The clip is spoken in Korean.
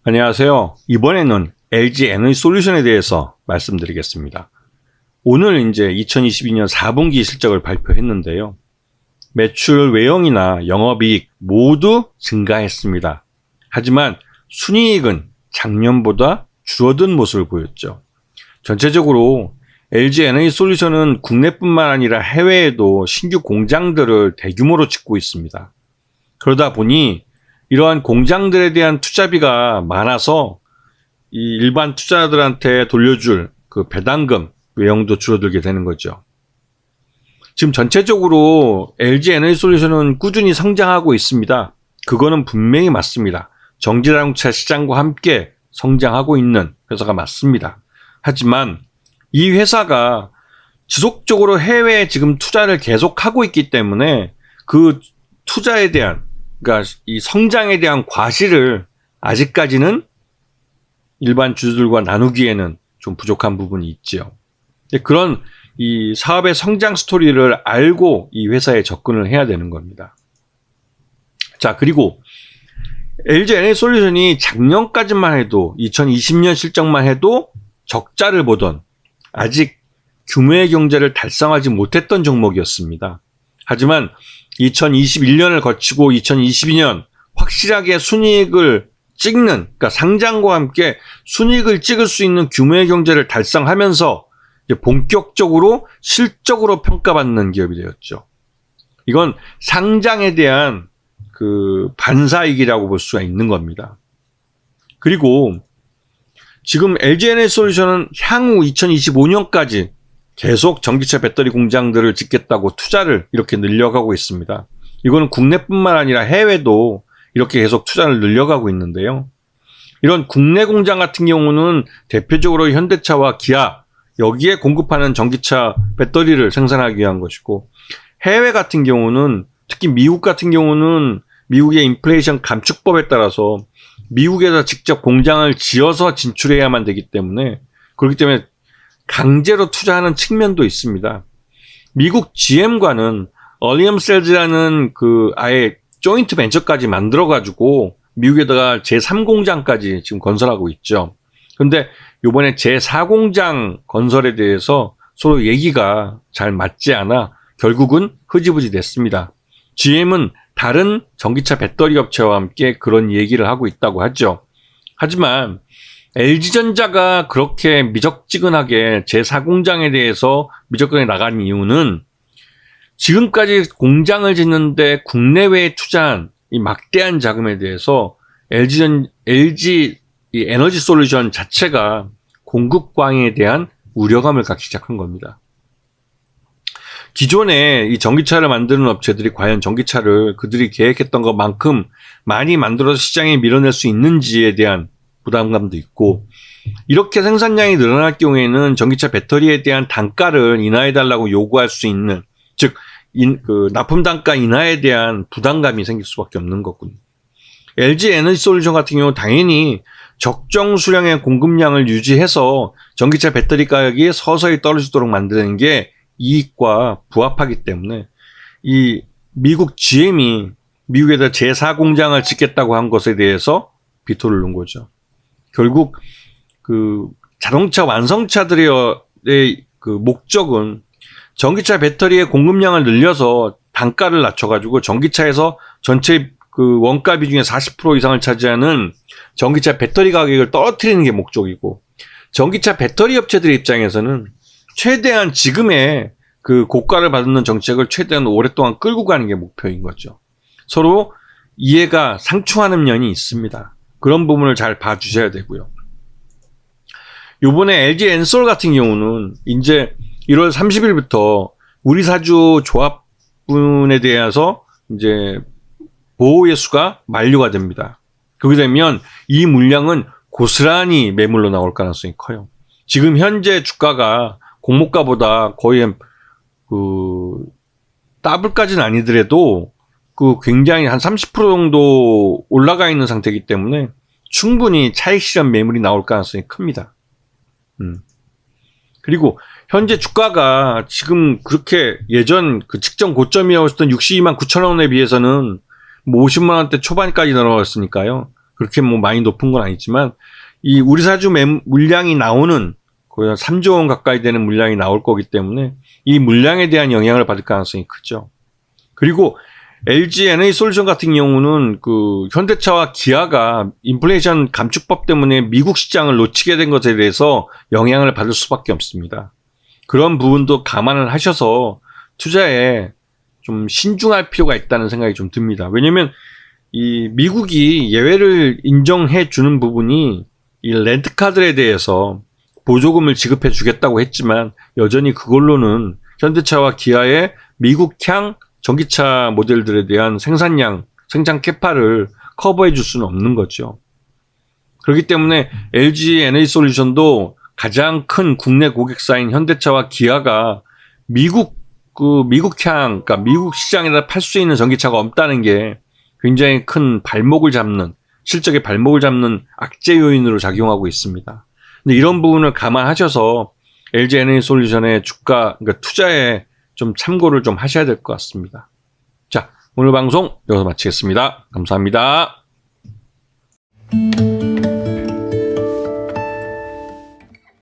안녕하세요. 이번에는 LG 에너지솔루션에 대해서 말씀드리겠습니다. 오늘 이제 2022년 4분기 실적을 발표했는데요. 매출 외형이나 영업이익 모두 증가했습니다. 하지만 순이익은 작년보다 줄어든 모습을 보였죠. 전체적으로 LG 에너지솔루션은 국내뿐만 아니라 해외에도 신규 공장들을 대규모로 짓고 있습니다. 그러다 보니 이러한 공장들에 대한 투자비가 많아서 이 일반 투자자들한테 돌려줄 그 배당금 외형도 줄어들게 되는 거죠. 지금 전체적으로 LG 에너지솔루션은 꾸준히 성장하고 있습니다. 그거는 분명히 맞습니다. 전기자동차 시장과 함께 성장하고 있는 회사가 맞습니다. 하지만 이 회사가 지속적으로 해외에 지금 투자를 계속하고 있기 때문에 그 투자에 대한, 그러니까 이 성장에 대한 과실을 아직까지는 일반 주주들과 나누기에는 좀 부족한 부분이 있지요. 그런 이 사업의 성장 스토리를 알고 이 회사에 접근을 해야 되는 겁니다. 자, 그리고 LG 에너지솔루션이 작년까지만 해도 2020년 실적만 해도 적자를 보던 아직 규모의 경제를 달성하지 못했던 종목이었습니다. 하지만 2021년을 거치고 2022년 확실하게 순이익을 찍는, 그러니까 상장과 함께 순이익을 찍을 수 있는 규모의 경제를 달성하면서 이제 본격적으로 실적으로 평가받는 기업이 되었죠. 이건 상장에 대한 그 반사이익이라고 볼 수가 있는 겁니다. 그리고 지금 LG 에너지솔루션은 향후 2025년까지 계속 전기차 배터리 공장들을 짓겠다고 투자를 이렇게 늘려가고 있습니다. 이거는 국내뿐만 아니라 해외도 이렇게 계속 투자를 늘려가고 있는데요. 이런 국내 공장 같은 경우는 대표적으로 현대차와 기아, 여기에 공급하는 전기차 배터리를 생산하기 위한 것이고, 해외 같은 경우는 특히 미국 같은 경우는 미국의 인플레이션 감축법에 따라서 미국에서 직접 공장을 지어서 진출해야만 되기 때문에, 그렇기 때문에 강제로 투자하는 측면도 있습니다. 미국 GM과는 얼리엄 셀즈라는 그 아예 조인트 벤처까지 만들어가지고 미국에다가 제3공장까지 지금 건설하고 있죠. 그런데 이번에 제4공장 건설에 대해서 서로 얘기가 잘 맞지 않아 결국은 흐지부지 됐습니다. GM은 다른 전기차 배터리 업체와 함께 그런 얘기를 하고 있다고 하죠. 하지만 LG전자가 그렇게 미적지근하게 제4공장에 대해서 미적근에 나간 이유는 지금까지 공장을 짓는데 국내외에 투자한 이 막대한 자금에 대해서 LG 이 에너지솔루션 자체가 공급 광에 대한 우려감을 갖기 시작한 겁니다. 기존에 이 전기차를 만드는 업체들이 과연 전기차를 그들이 계획했던 것만큼 많이 만들어서 시장에 밀어낼 수 있는지에 대한 부담감도 있고, 이렇게 생산량이 늘어날 경우에는 전기차 배터리에 대한 단가를 인하해달라고 요구할 수 있는, 즉 그 납품 단가 인하에 대한 부담감이 생길 수밖에 없는 거군요. LG 에너지솔루션 같은 경우 당연히 적정 수량의 공급량을 유지해서 전기차 배터리 가격이 서서히 떨어지도록 만드는 게 이익과 부합하기 때문에 이 미국 GM이 미국에다 제4공장을 짓겠다고 한 것에 대해서 비토를 놓은 거죠. 결국 그 자동차 완성차들의 그 목적은 전기차 배터리의 공급량을 늘려서 단가를 낮춰가지고 전기차에서 전체 그 원가 비중의 40% 이상을 차지하는 전기차 배터리 가격을 떨어뜨리는 게 목적이고, 전기차 배터리 업체들의 입장에서는 최대한 지금의 그 고가를 받는 정책을 최대한 오랫동안 끌고 가는 게 목표인 거죠. 서로 이해가 상충하는 면이 있습니다. 그런 부분을 잘 봐주셔야 되고요. 요번에 LG 엔솔 같은 경우는 이제 1월 30일부터 우리 사주 조합분에 대해서 이제 보호예수가 만료가 됩니다. 그렇게 되면 이 물량은 고스란히 매물로 나올 가능성이 커요. 지금 현재 주가가 공모가보다 거의 그 더블까지는 아니더라도 그 굉장히 한 30% 정도 올라가 있는 상태이기 때문에 충분히 차익 실현 매물이 나올 가능성이 큽니다. 그리고 현재 주가가 지금 그렇게 예전 그 직전 고점이었던 62만 9천 원에 비해서는 뭐 50만 원대 초반까지 내려왔으니까요. 그렇게 뭐 많이 높은 건 아니지만 이 우리사주 물량이 나오는 거의 3조 원 가까이 되는 물량이 나올 거기 때문에 이 물량에 대한 영향을 받을 가능성이 크죠. 그리고 LG 에너지솔루션 같은 경우는 그 현대차와 기아가 인플레이션 감축법 때문에 미국 시장을 놓치게 된 것에 대해서 영향을 받을 수밖에 없습니다. 그런 부분도 감안을 하셔서 투자에 좀 신중할 필요가 있다는 생각이 좀 듭니다. 왜냐면 이 미국이 예외를 인정해 주는 부분이 이 렌트카들에 대해서 보조금을 지급해 주겠다고 했지만 여전히 그걸로는 현대차와 기아의 미국향 전기차 모델들에 대한 생산량, 생산 캐파를 커버해 줄 수는 없는 거죠. 그렇기 때문에 LG 에너지솔루션도 가장 큰 국내 고객사인 현대차와 기아가 미국향, 그러니까 미국 시장에다 팔 수 있는 전기차가 없다는 게 굉장히 큰 발목을 잡는, 실적의 발목을 잡는 악재 요인으로 작용하고 있습니다. 근데 이런 부분을 감안하셔서 LG 에너지솔루션의 주가, 그러니까 투자에 좀 참고를 좀 하셔야 될 것 같습니다. 자, 오늘 방송 여기서 마치겠습니다. 감사합니다.